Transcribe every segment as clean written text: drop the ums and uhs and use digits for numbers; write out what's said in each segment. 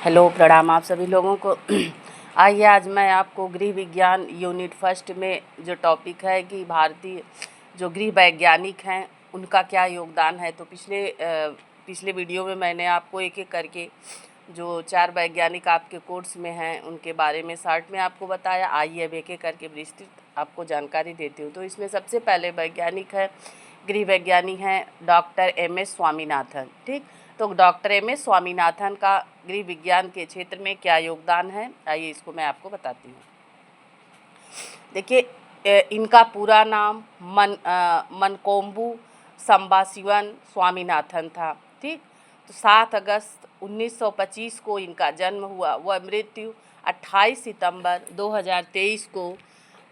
Hello, प्रणाम आप सभी लोगों को। आइए आज मैं आपको गृह विज्ञान यूनिट फर्स्ट में जो टॉपिक है कि भारतीय जो गृह वैज्ञानिक हैं उनका क्या योगदान है। तो पिछले वीडियो में मैंने आपको एक एक करके जो 4 वैज्ञानिक आपके कोर्स में हैं उनके बारे में शॉर्ट में आपको बताया। आइए अब एक एक करके विस्तृत आपको जानकारी देती हूँ। तो इसमें सबसे पहले वैज्ञानिक है, गृह वैज्ञानिक हैं डॉक्टर एम.एस. स्वामीनाथन। ठीक, तो डॉक्टर एम.एस. स्वामीनाथन का गृह विज्ञान के क्षेत्र में क्या योगदान है, आइए इसको मैं आपको बताती हूँ। देखिए, इनका पूरा नाम मनकोम्बु संबाशिवन स्वामीनाथन था। ठीक, तो 7 अगस्त 1925 को इनका जन्म हुआ। वह मृत्यु 28 सितंबर 2023 को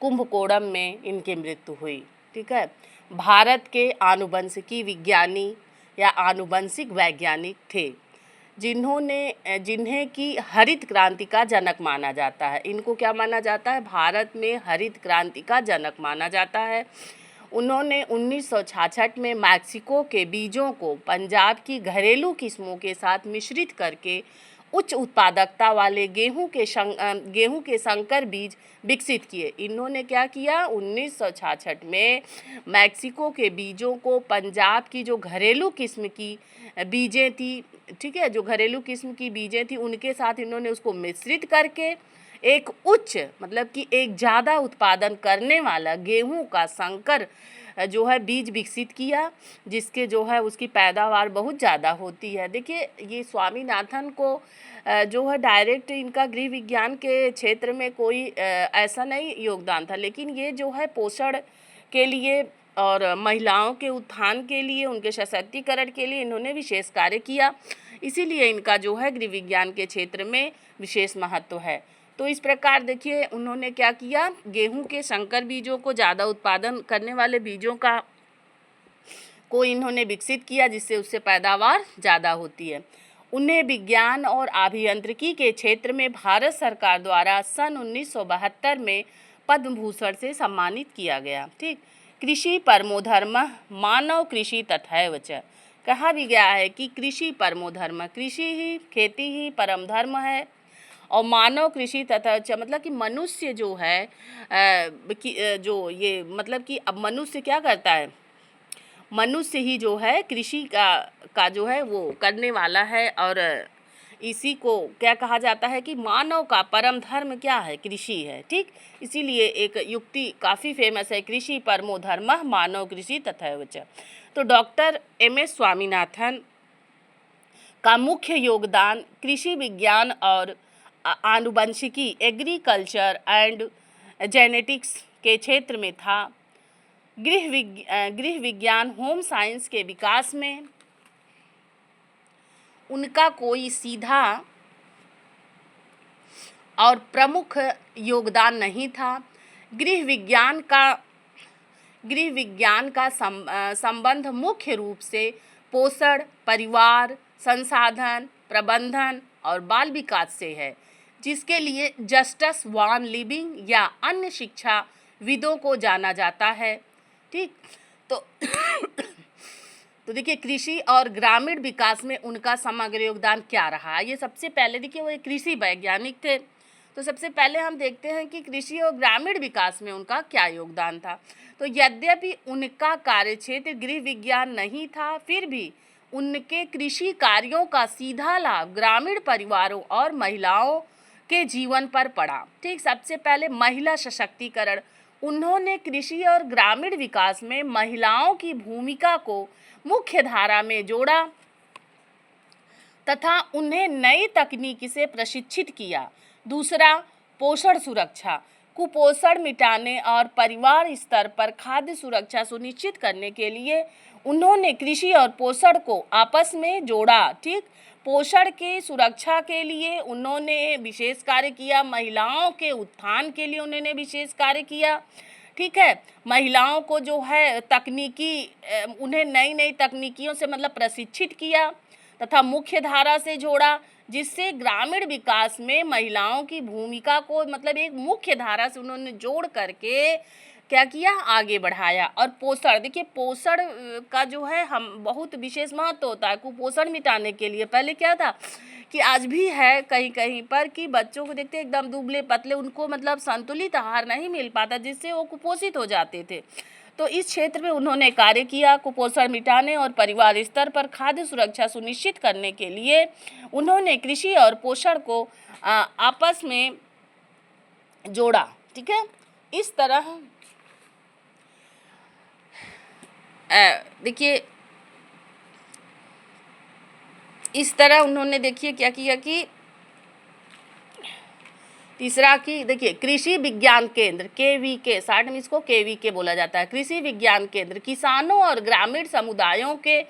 कुंभकोणम में इनकी मृत्यु हुई। ठीक है, भारत के आनुवंशिकी विज्ञानी या आनुवंशिक वैज्ञानिक थे जिन्हें कि हरित क्रांति का जनक माना जाता है। इनको क्या माना जाता है? भारत में हरित क्रांति का जनक माना जाता है। उन्होंने 1966 में मैक्सिको के बीजों को पंजाब की घरेलू किस्मों के साथ मिश्रित करके उच्च उत्पादकता वाले गेहूं के संकर बीज विकसित किए। इन्होंने क्या किया? 1966 में मैक्सिको के बीजों को पंजाब की जो घरेलू किस्म की बीजें थी, ठीक है, जो घरेलू किस्म की बीजें थी उनके साथ इन्होंने उसको मिश्रित करके एक उच्च मतलब कि एक ज़्यादा उत्पादन करने वाला गेहूं का संकर जो है बीज विकसित किया, जिसके जो है उसकी पैदावार बहुत ज़्यादा होती है। देखिए, ये स्वामीनाथन को जो है डायरेक्ट इनका गृह विज्ञान के क्षेत्र में कोई ऐसा नहीं योगदान था, लेकिन ये जो है पोषण के लिए और महिलाओं के उत्थान के लिए, उनके सशक्तिकरण के लिए इन्होंने विशेष कार्य किया। इसीलिए इनका जो है गृह विज्ञान के क्षेत्र में विशेष महत्व है। तो इस प्रकार देखिए उन्होंने क्या किया, गेहूं के संकर बीजों को ज़्यादा उत्पादन करने वाले बीजों को इन्होंने विकसित किया, जिससे उससे पैदावार ज़्यादा होती है। उन्हें विज्ञान और अभियांत्रिकी के क्षेत्र में भारत सरकार द्वारा सन 1972 में पद्म भूषण से सम्मानित किया गया। ठीक, कृषि परमो धर्मः मानव कृषि तथैव च, कहा भी गया है कि कृषि परमो धर्म, कृषि ही, खेती ही परम धर्म है और मानव कृषि तथा मतलब कि मनुष्य जो है जो ये मतलब कि अब मनुष्य क्या करता है, मनुष्य ही जो है कृषि का जो है वो करने वाला है। और इसी को क्या कहा जाता है कि मानव का परम धर्म क्या है? कृषि है। ठीक, इसीलिए एक युक्ति काफ़ी फेमस है, कृषि परमो धर्मः मानव कृषि तथैव च। तो डॉक्टर एम.एस. स्वामीनाथन का मुख्य योगदान कृषि विज्ञान और आनुवंशिकी एग्रीकल्चर एंड जेनेटिक्स के क्षेत्र में था। गृह विज्ञान होम साइंस के विकास में उनका कोई सीधा और प्रमुख योगदान नहीं था। गृह विज्ञान का संबंध मुख्य रूप से पोषण, परिवार, संसाधन, प्रबंधन और बाल विकास से है, जिसके लिए जस्टस वान लिविंग या अन्य शिक्षाविदों को जाना जाता है। ठीक, तो देखिए कृषि और ग्रामीण विकास में उनका समग्र योगदान क्या रहा। ये सबसे पहले देखिए वो एक कृषि वैज्ञानिक थे, तो सबसे पहले हम देखते हैं कि कृषि और ग्रामीण विकास में उनका क्या योगदान था। तो यद्यपि उनका कार्यक्षेत्र गृह विज्ञान नहीं था, फिर भी उनके कृषि कार्यों का सीधा लाभ ग्रामीण परिवारों और महिलाओं के जीवन पर पड़ा। ठीक, सबसे पहले महिला सशक्तिकरण, उन्होंने कृषि और ग्रामीण विकास में महिलाओं की भूमिका को मुख्य धारा में जोड़ा तथा उन्हें नई तकनीक से प्रशिक्षित किया। दूसरा, पोषण सुरक्षा, कुपोषण मिटाने और परिवार स्तर पर खाद्य सुरक्षा सुनिश्चित करने के लिए उन्होंने कृषि और पोषण को आपस में जोड़ा। ठीक, पोषण के सुरक्षा के लिए उन्होंने विशेष कार्य किया, महिलाओं के उत्थान के लिए उन्होंने विशेष कार्य किया। ठीक है, महिलाओं को जो है उन्हें नई नई तकनीकियों से मतलब प्रशिक्षित किया तथा मुख्य धारा से जोड़ा, जिससे ग्रामीण विकास में महिलाओं की भूमिका को मतलब एक मुख्य धारा से उन्होंने जोड़ करके क्या किया, आगे बढ़ाया। और पोषण, देखिए पोषण का जो है हम बहुत विशेष महत्व होता है। कुपोषण मिटाने के लिए पहले क्या था कि आज भी है कहीं कहीं पर कि बच्चों को देखते एकदम दुबले पतले, उनको मतलब संतुलित आहार नहीं मिल पाता, जिससे वो कुपोषित हो जाते थे। तो इस क्षेत्र में उन्होंने कार्य किया। कुपोषण मिटाने और परिवार स्तर पर खाद्य सुरक्षा सुनिश्चित करने के लिए उन्होंने कृषि और पोषण को आपस में जोड़ा। ठीक है, इस तरह देखिए, इस तरह उन्होंने देखिए क्या किया कि तीसरा कि देखिए कृषि विज्ञान केंद्र KVK, शॉर्ट में इसको KVK बोला जाता है, कृषि विज्ञान केंद्र, किसानों और ग्रामीण समुदायों के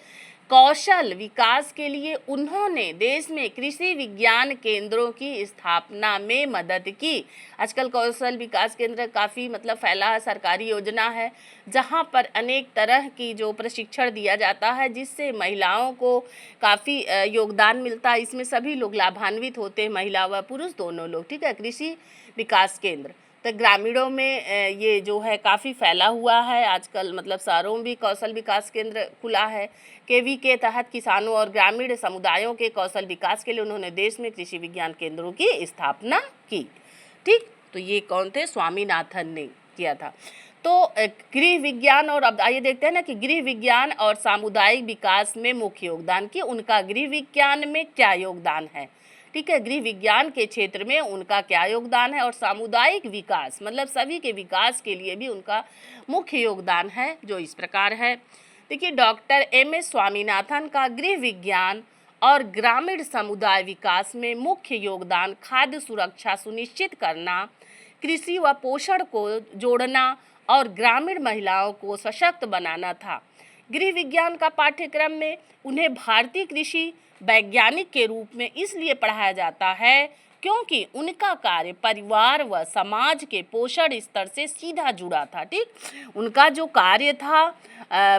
कौशल विकास के लिए उन्होंने देश में कृषि विज्ञान केंद्रों की स्थापना में मदद की। आजकल कौशल विकास केंद्र काफ़ी मतलब फैला है, सरकारी योजना है, जहां पर अनेक तरह की जो प्रशिक्षण दिया जाता है, जिससे महिलाओं को काफ़ी योगदान मिलता है। इसमें सभी लोग लाभान्वित होते हैं, महिला व पुरुष दोनों लोग। ठीक है, कृषि विकास केंद्र तो ग्रामीणों में ये जो है काफ़ी फैला हुआ है आजकल, मतलब शहरों में भी कौशल विकास केंद्र खुला है। KV के तहत किसानों और ग्रामीण समुदायों के कौशल विकास के लिए उन्होंने देश में कृषि विज्ञान केंद्रों की स्थापना की। ठीक, तो ये कौन थे? स्वामीनाथन ने किया था। तो गृह विज्ञान, और अब आइए देखते हैं ना कि गृह विज्ञान और सामुदायिक विकास में मुख्य योगदान कि उनका गृह विज्ञान में क्या योगदान है। ठीक है, गृह विज्ञान के क्षेत्र में उनका क्या योगदान है, और सामुदायिक विकास मतलब सभी के विकास के लिए भी उनका मुख्य योगदान है, जो इस प्रकार है। देखिए, डॉक्टर MS स्वामीनाथन का गृह विज्ञान और ग्रामीण समुदाय विकास में मुख्य योगदान खाद्य सुरक्षा सुनिश्चित करना, कृषि व पोषण को जोड़ना और ग्रामीण महिलाओं को सशक्त बनाना था। गृह विज्ञान का पाठ्यक्रम में उन्हें भारतीय कृषि वैज्ञानिक के रूप में इसलिए पढ़ाया जाता है क्योंकि उनका कार्य परिवार व समाज के पोषण स्तर से सीधा जुड़ा था। ठीक, उनका जो कार्य था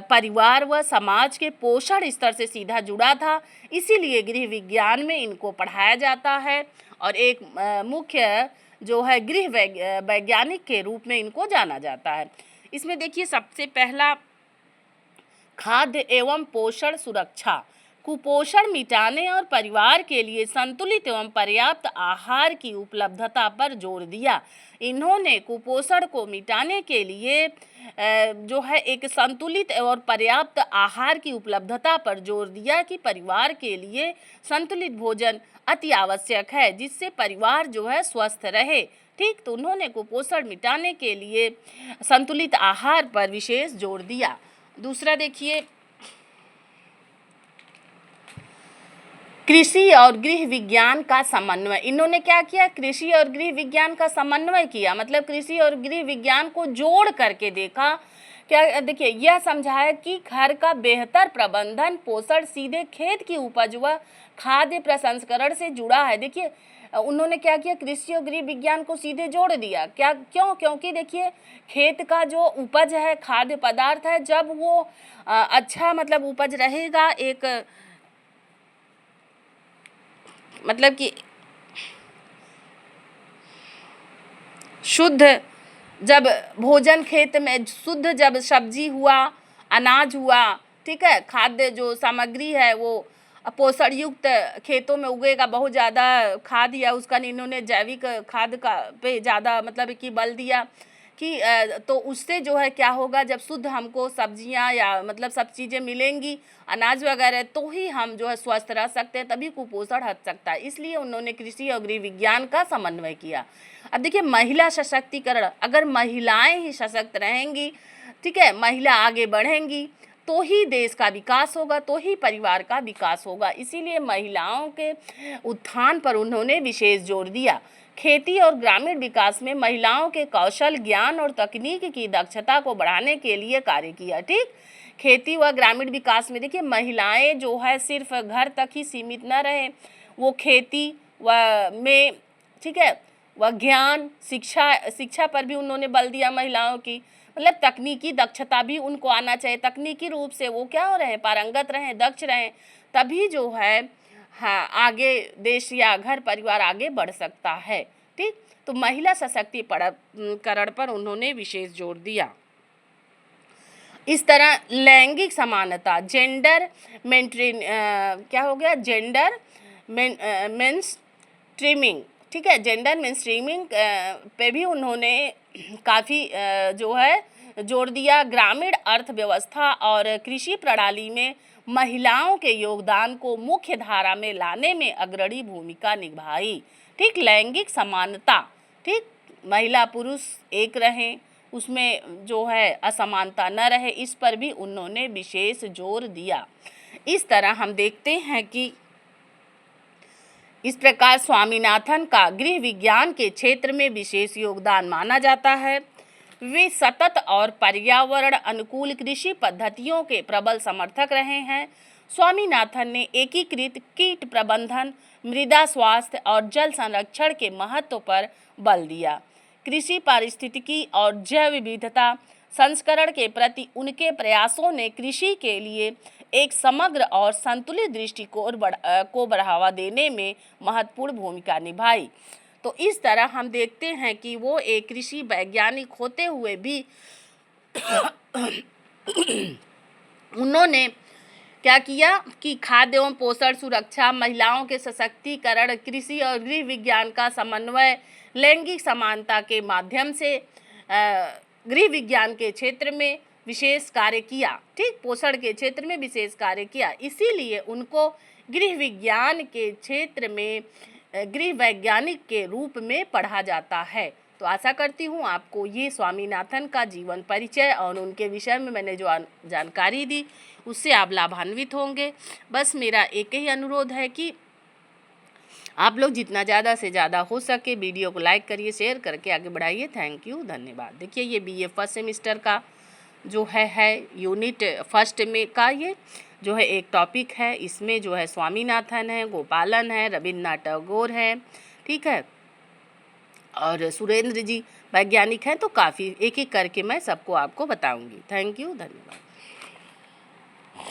परिवार व समाज के पोषण स्तर से सीधा जुड़ा था, इसीलिए गृह विज्ञान में इनको पढ़ाया जाता है और एक मुख्य जो है गृह वैज्ञानिक के रूप में इनको जाना जाता है। इसमें देखिए, सबसे पहला खाद्य एवं पोषण सुरक्षा, कुपोषण मिटाने और परिवार के लिए संतुलित एवं पर्याप्त आहार की उपलब्धता पर जोर दिया। इन्होंने कुपोषण को मिटाने के लिए जो है एक संतुलित और पर्याप्त आहार की उपलब्धता पर जोर दिया कि परिवार के लिए संतुलित भोजन अति आवश्यक है, जिससे परिवार जो है स्वस्थ रहे। ठीक, तो उन्होंने कुपोषण मिटाने के लिए संतुलित आहार पर विशेष जोर दिया। दूसरा देखिए, कृषि और गृह विज्ञान का समन्वय। इन्होंने क्या किया? कृषि और गृह विज्ञान का समन्वय किया, मतलब कृषि और गृह विज्ञान को जोड़ करके देखा। क्या देखिए, यह समझाया कि घर का बेहतर प्रबंधन पोषण सीधे खेत की उपज व खाद्य प्रसंस्करण से जुड़ा है। देखिए, उन्होंने क्या किया? कृषि और गृह विज्ञान को सीधे जोड़ दिया। क्या क्यों? क्योंकि देखिए, खेत का जो उपज है, खाद्य पदार्थ है, जब वो अच्छा मतलब उपज रहेगा, एक मतलब कि शुद्ध जब भोजन खेत में, शुद्ध जब सब्जी हुआ, अनाज हुआ, ठीक है, खाद्य जो सामग्री है वो पोषण युक्त खेतों में उगेगा। बहुत ज़्यादा खाद या उसका इन्होंने जैविक खाद का पे ज़्यादा मतलब कि बल दिया कि तो उससे जो है क्या होगा, जब शुद्ध हमको सब्जियां या मतलब सब चीज़ें मिलेंगी, अनाज वगैरह, तो ही हम जो है स्वस्थ रह सकते हैं, तभी कुपोषण हट सकता है। इसलिए उन्होंने कृषि और गृह विज्ञान का समन्वय किया। अब देखिए, महिला सशक्तिकरण, अगर महिलाएं ही सशक्त रहेंगी, ठीक है, महिला आगे बढ़ेंगी, तो ही देश का विकास होगा, तो ही परिवार का विकास होगा। इसीलिए महिलाओं के उत्थान पर उन्होंने विशेष जोर दिया। खेती और ग्रामीण विकास में महिलाओं के कौशल, ज्ञान और तकनीक की दक्षता को बढ़ाने के लिए कार्य किया। ठीक, खेती व ग्रामीण विकास में देखिए, महिलाएं जो है सिर्फ घर तक ही सीमित न रहे, वो खेती व में, ठीक है, वह ज्ञान, शिक्षा पर भी उन्होंने बल दिया महिलाओं की, मतलब तकनीकी दक्षता भी उनको आना चाहिए। तकनीकी रूप से वो क्या हो रहे हैं? पारंगत रहें, दक्ष रहें, तभी जो है हाँ आगे देश या घर परिवार आगे बढ़ सकता है। ठीक, तो महिला सशक्तिकरण पर उन्होंने विशेष जोर दिया। इस तरह लैंगिक समानता, जेंडर मेंटेन क्या हो गया? जेंडर मेन स्ट्रीमिंग, ठीक है, जेंडर मेन स्ट्रीमिंग पे भी उन्होंने काफ़ी जो है जोर दिया। ग्रामीण अर्थव्यवस्था और कृषि प्रणाली में महिलाओं के योगदान को मुख्य धारा में लाने में अग्रणी भूमिका निभाई। ठीक, लैंगिक समानता, ठीक, महिला पुरुष एक रहें, उसमें जो है असमानता न रहे, इस पर भी उन्होंने विशेष जोर दिया। इस तरह हम देखते हैं कि इस प्रकार स्वामीनाथन का गृह विज्ञान के क्षेत्र में विशेष योगदान माना जाता है। वे सतत और पर्यावरण अनुकूल कृषि पद्धतियों के प्रबल समर्थक रहे हैं। स्वामीनाथन ने एकीकृत कीट प्रबंधन, मृदा स्वास्थ्य और जल संरक्षण के महत्व पर बल दिया। कृषि पारिस्थितिकी और जैव विविधता संस्करण के प्रति उनके प्रयासों ने कृषि के लिए एक समग्र और संतुलित दृष्टिकोण को बढ़ावा देने में महत्वपूर्ण भूमिका निभाई। तो इस तरह हम देखते हैं कि वो एक कृषि वैज्ञानिक होते हुए भी उन्होंने क्या किया कि खाद्य एवं पोषण सुरक्षा, महिलाओं के सशक्तिकरण, कृषि और गृह विज्ञान का समन्वय, लैंगिक समानता के माध्यम से गृह विज्ञान के क्षेत्र में विशेष कार्य किया। ठीक, पोषण के क्षेत्र में विशेष कार्य किया, इसीलिए उनको गृह विज्ञान के क्षेत्र में गृह वैज्ञानिक के रूप में पढ़ा जाता है। तो आशा करती हूँ आपको ये स्वामीनाथन का जीवन परिचय और उनके विषय में मैंने जो जानकारी दी उससे आप लाभान्वित होंगे। बस मेरा एक ही अनुरोध है कि आप लोग जितना ज़्यादा से ज़्यादा हो सके वीडियो को लाइक करिए, शेयर करके आगे बढ़ाइए। थैंक यू, धन्यवाद। देखिए ये BA फर्स्ट सेमिस्टर का जो है यूनिट फर्स्ट में का ये जो है एक टॉपिक है। इसमें जो है स्वामीनाथन है, गोपालन है, रविन्द्रनाथ टैगोर है, ठीक है, और सुरेंद्र जी वैज्ञानिक हैं। तो काफ़ी एक एक करके मैं सबको आपको बताऊंगी। थैंक यू, धन्यवाद।